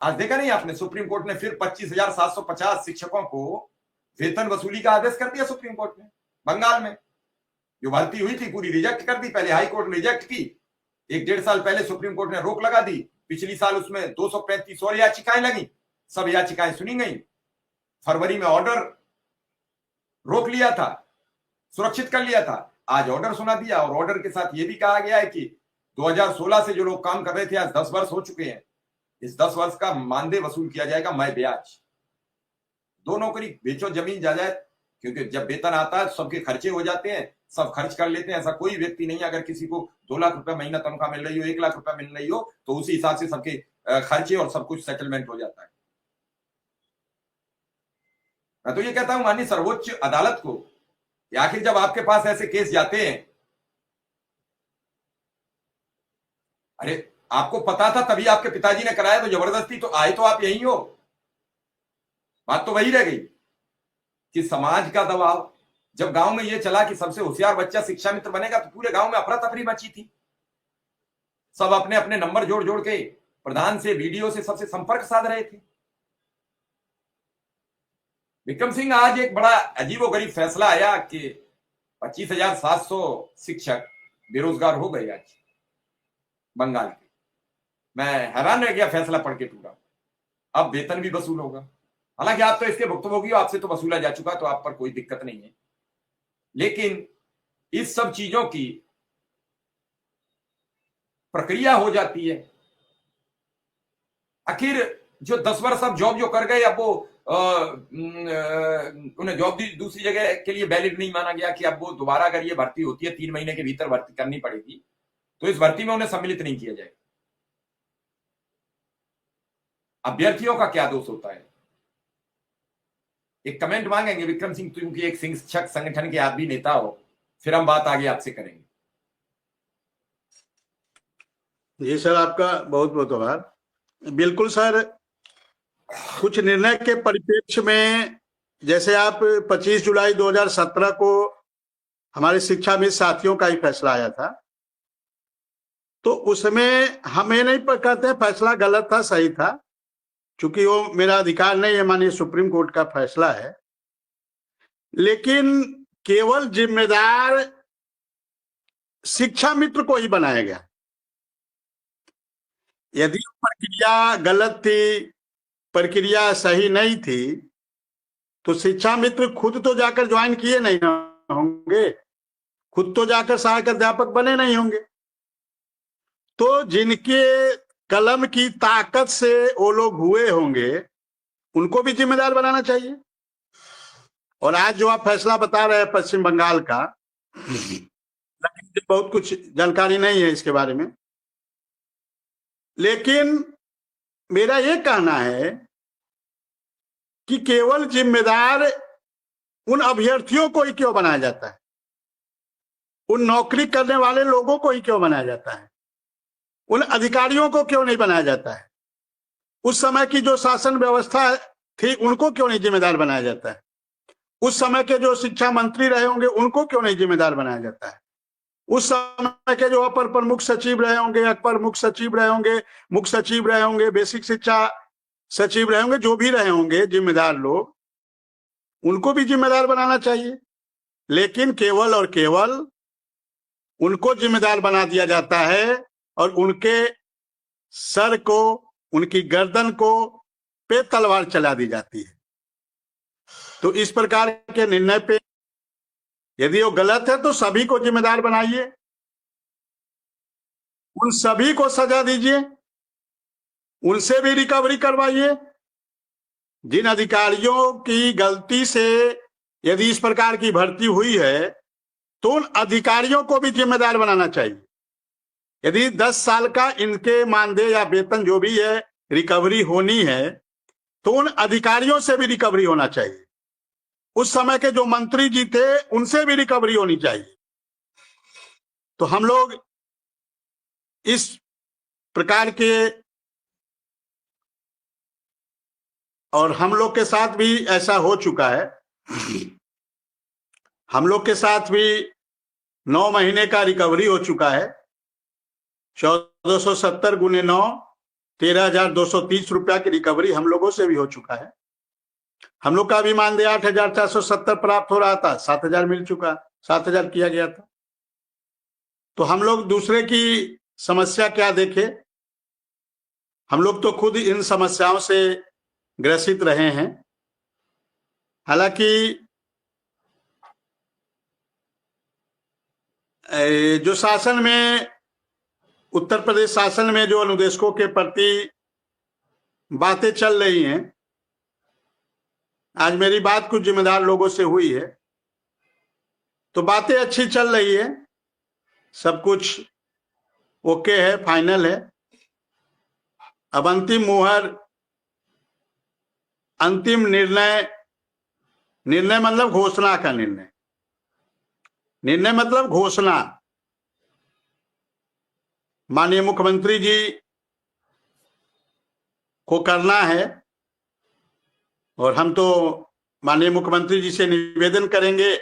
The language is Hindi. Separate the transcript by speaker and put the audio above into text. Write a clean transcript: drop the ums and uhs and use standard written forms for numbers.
Speaker 1: आज देखा नहीं आपने, सुप्रीम कोर्ट ने फिर 25,750 शिक्षकों को वेतन वसूली का आदेश कर दिया सुप्रीम कोर्ट ने। बंगाल में जो भर्ती हुई थी पूरी रिजेक्ट कर दी, पहले हाई कोर्ट ने रिजेक्ट की, 1-1.5 साल पहले सुप्रीम कोर्ट ने रोक लगा दी, पिछली साल उसमें 235 और याचिकाएं लगी, सब याचिकाएं सुनी गई, फरवरी में ऑर्डर रोक लिया था, सुरक्षित कर लिया था, आज ऑर्डर सुना दिया, और ऑर्डर के साथ यह भी कहा गया है कि 2016 से जो लोग काम कर रहे थे, आज 10 वर्ष हो चुके हैं, इस 10 वर्ष का मानदेय वसूल किया जाएगा, मैं ब्याज। 2 नौकरी बेचो, जमीन जायदाद, क्योंकि जब वेतन आता है सबके खर्चे हो जाते हैं, सब खर्च कर लेते हैं। ऐसा कोई व्यक्ति नहीं है, अगर किसी को 2 लाख रुपए महीना तनख्वाह मिल रही हो, 1 लाख रुपए मिल रही हो, तो उसी हिसाब से सबके खर्चे और सब कुछ सेटलमेंट हो जाता है। मैं तो ये कहता हूं माननीय सर्वोच्च अदालत को, आखिर जब आपके पास ऐसे केस जाते हैं, अरे आपको पता था तभी आपके पिताजी ने कराया, तो जबरदस्ती तो आए तो आप यही हो। बात तो वही रह गई कि समाज का दबाव, जब गांव में यह चला कि सबसे होशियार बच्चा शिक्षा मित्र बनेगा, तो पूरे गांव में अफरा तफरी मची थी, सब अपने अपने नंबर जोड़ जोड़ के प्रधान से, वीडियो से, सबसे संपर्क साध रहे थे। विक्रम सिंह, आज एक बड़ा अजीबोगरीब फैसला आया कि 25,700 शिक्षक बेरोजगार हो गए आज बंगाल के। मैं हैरान रह गया फैसला पढ़ के पूरा। अब वेतन भी वसूल होगा, हालांकि आप तो इसके भुक्तभोगी हो, आपसे तो वसूला जा चुका, तो आप पर कोई दिक्कत नहीं है, लेकिन इस सब चीजों की प्रक्रिया हो जाती है। आखिर जो 10 वर्ष अब जॉब जो कर गए, अब वो उन्हें जॉब दूसरी जगह के लिए वैलिड नहीं माना गया कि अब वो दोबारा अगर ये भर्ती होती है 3 महीने के भीतर भर्ती करनी पड़ेगी, तो इस भर्ती में उन्हें सम्मिलित नहीं किया जाएगा। अभ्यर्थियों का क्या दोष होता है? एक कमेंट मांगेंगे विक्रम सिंह, क्योंकि एक शिक्षक संगठन के आप भी नेता हो, फिर हम बात आगे आपसे करेंगे।
Speaker 2: जी सर, आपका बहुत बहुत आभार। बिल्कुल सर, कुछ निर्णय के परिप्रेक्ष्य में, जैसे आप 25 जुलाई 2017 को हमारे शिक्षा मित्र साथियों का ही फैसला आया था, तो उसमें हम ये नहीं कहते फैसला गलत था, सही था, क्योंकि वो मेरा अधिकार नहीं है, माननीय सुप्रीम कोर्ट का फैसला है, लेकिन केवल जिम्मेदार शिक्षा मित्र को ही बनाया गया। यदि प्रक्रिया गलत थी, प्रक्रिया सही नहीं थी, तो शिक्षा मित्र खुद तो जाकर ज्वाइन किए नहीं होंगे, खुद तो जाकर सहायक अध्यापक बने नहीं होंगे, तो जिनके कलम की ताकत से वो लोग हुए होंगे, उनको भी जिम्मेदार बनाना चाहिए। और आज जो आप फैसला बता रहे हैं पश्चिम बंगाल का, बहुत कुछ जानकारी नहीं है इसके बारे में, लेकिन मेरा ये कहना है कि केवल जिम्मेदार उन अभ्यर्थियों को ही क्यों बनाया जाता है, उन नौकरी करने वाले लोगों को ही क्यों बनाया जाता है, उन अधिकारियों को क्यों नहीं बनाया जाता है, उस समय की जो शासन व्यवस्था थी उनको क्यों नहीं जिम्मेदार बनाया जाता है, उस समय के जो शिक्षा मंत्री रहे होंगे उनको क्यों नहीं जिम्मेदार बनाया जाता है, उस समय के जो अपर प्रमुख सचिव रहे होंगे, अपर मुख्य सचिव रहे होंगे, मुख्य सचिव रहे होंगे, बेसिक शिक्षा सचिव रहे होंगे, जो भी रहे होंगे जिम्मेदार लोग, उनको भी जिम्मेदार बनाना चाहिए। लेकिन केवल और केवल उनको जिम्मेदार बना दिया जाता है और उनके सर को, उनकी गर्दन को पे तलवार चला दी जाती है। तो इस प्रकार के निर्णय पे यदि वो गलत है तो सभी को जिम्मेदार बनाइए, उन सभी को सजा दीजिए, उनसे भी रिकवरी करवाइए। जिन अधिकारियों की गलती से यदि इस प्रकार की भर्ती हुई है तो उन अधिकारियों को भी जिम्मेदार बनाना चाहिए। यदि 10 साल का इनके मानदेय या वेतन जो भी है रिकवरी होनी है, तो उन अधिकारियों से भी रिकवरी होना चाहिए। उस समय के जो मंत्री जी थे उनसे भी रिकवरी होनी चाहिए। तो हम लोग इस प्रकार के, और हम लोग के साथ भी ऐसा हो चुका है, हम लोग के साथ भी 9 महीने का रिकवरी हो चुका है। 1470 × 9 13,230 रुपया की रिकवरी हम लोगों से भी हो चुका है। हम लोग का भी मानदेय 8,470 प्राप्त हो रहा था, 7,000 मिल चुका, 7,000 किया गया था। तो हम लोग दूसरे की समस्या क्या देखे, हम लोग तो खुद इन समस्याओं से ग्रसित रहे हैं। हालांकि जो शासन में, उत्तर प्रदेश शासन में जो अनुदेशकों के प्रति बातें चल रही हैं, आज मेरी बात कुछ जिम्मेदार लोगों से हुई है, तो बातें अच्छी चल रही है, सब कुछ ओके है, फाइनल है। अब अंतिम मुहर, अंतिम निर्णय, निर्णय मतलब घोषणा का निर्णय, निर्णय मतलब घोषणा माननीय मुख्यमंत्री जी को करना है। और हम तो माननीय मुख्यमंत्री जी से निवेदन करेंगे